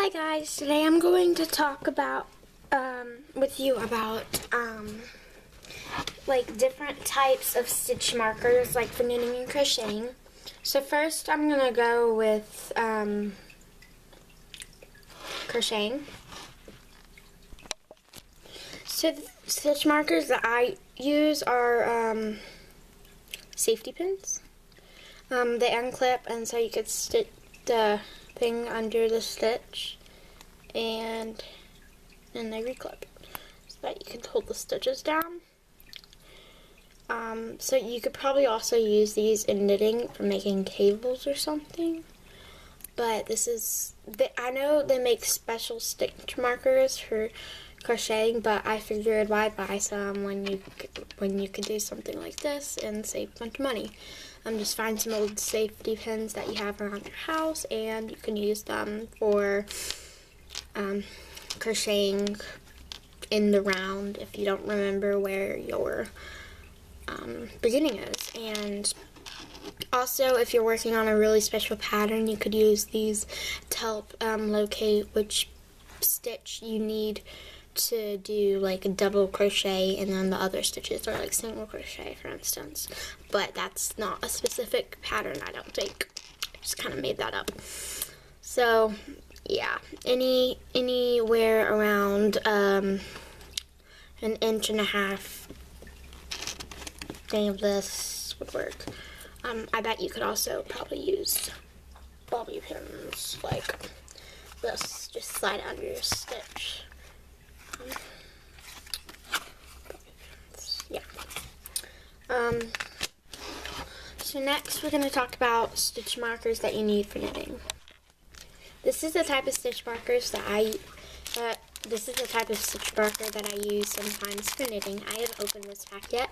Hi guys, today I'm going to talk about with you about like different types of stitch markers like for knitting and crocheting. So first I'm gonna go with crocheting. So the stitch markers that I use are safety pins. They unclip, and so you could stick the thing under the stitch and then they reclip so that you can hold the stitches down. So you could probably also use these in knitting for making cables or something, but this is, I know they make special stitch markers for crocheting, but I figured why buy some when you could do something like this and save a bunch of money. Just find some old safety pins that you have around your house, and you can use them for crocheting in the round if you don't remember where your beginning is. And also, if you're working on a really special pattern, you could use these to help locate which stitch you need to do like a double crochet, and then the other stitches are like single crochet, for instance. But that's not a specific pattern, I don't think. I just kind of made that up. So yeah, anywhere around an inch and a half thing of this would work. I bet you could also probably use bobby pins like this, just slide under your stitch. Yeah. So next we're going to talk about stitch markers that you need for knitting. This is the type of stitch markers that I use sometimes for knitting. I haven't opened this pack yet,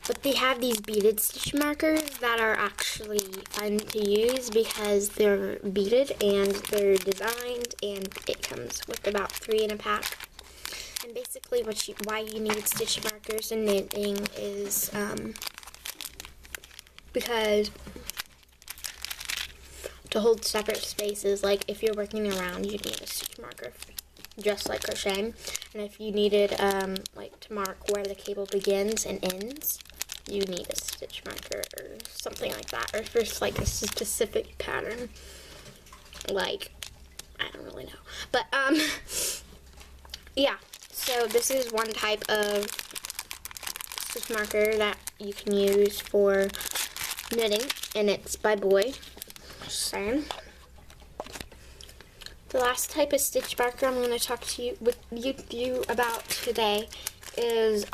but they have these beaded stitch markers that are actually fun to use because they're beaded and they're designed, and it comes with about 3 in a pack. And basically why you need stitch markers in knitting is because to hold separate spaces, like if you're working around, you need a stitch marker just like crocheting. And if you needed like to mark where the cable begins and ends, you need a stitch marker or something like that, or for like a specific pattern, like I don't really know, but yeah. So this is one type of stitch marker that you can use for knitting, and it's by Boy. Just saying. The last type of stitch marker I'm going to talk to you about today is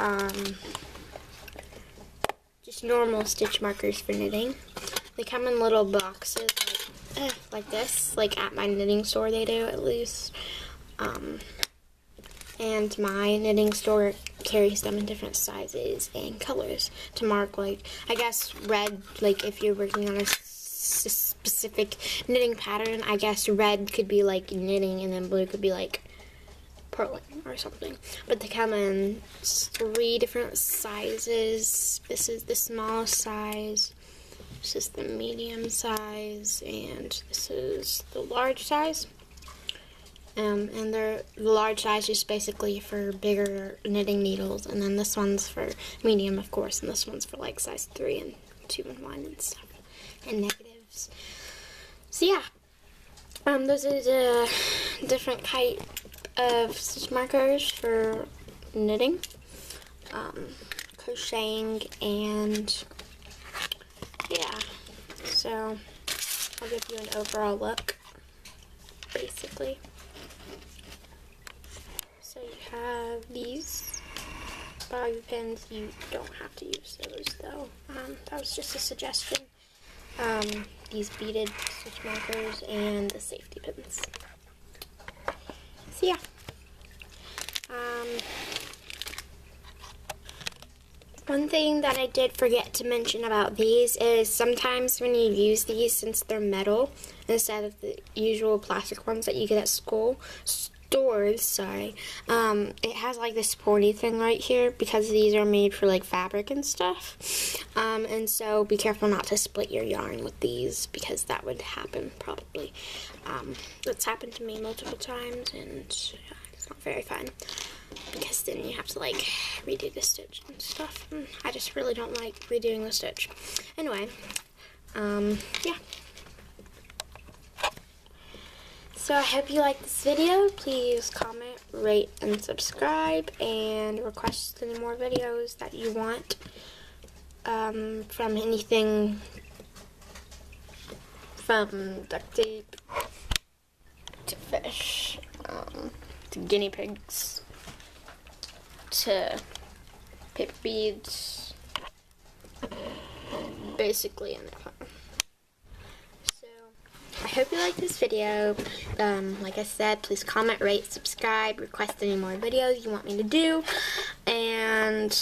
just normal stitch markers for knitting. They come in little boxes like this, like at my knitting store they do, at least. And my knitting store carries them in different sizes and colors to mark, like, I guess red, like if you're working on a specific knitting pattern, I guess red could be like knitting, and then blue could be like purling or something. But they come in 3 different sizes. This is the smallest size, this is the medium size, and this is the large size. And the large size is basically for bigger knitting needles, and then this one's for medium, of course, and this one's for like size 3 and 2 and 1 and stuff, and negatives. So yeah, those are the different type of stitch markers for knitting, crocheting, and yeah. So I'll give you an overall look, basically. So you have these bobby pins. You don't have to use those though. That was just a suggestion. These beaded stitch markers and the safety pins. So yeah. One thing that I did forget to mention about these is sometimes when you use these, since they're metal instead of the usual plastic ones that you get at school, doors, sorry, it has like this pointy thing right here because these are made for like fabric and stuff. And so be careful not to split your yarn with these because that would happen probably. It's happened to me multiple times and it's not very fun because then you have to like redo the stitch and stuff. I just really don't like redoing the stitch. Anyway, yeah. So I hope you like this video. Please comment, rate, and subscribe, and request any more videos that you want from anything from duct tape to fish, to guinea pigs, to paper beads, basically anything. I hope you like this video. Like I said, please comment, rate, subscribe, request any more videos you want me to do, and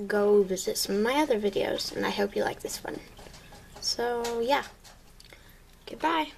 go visit some of my other videos. And I hope you like this one. So, yeah. Goodbye.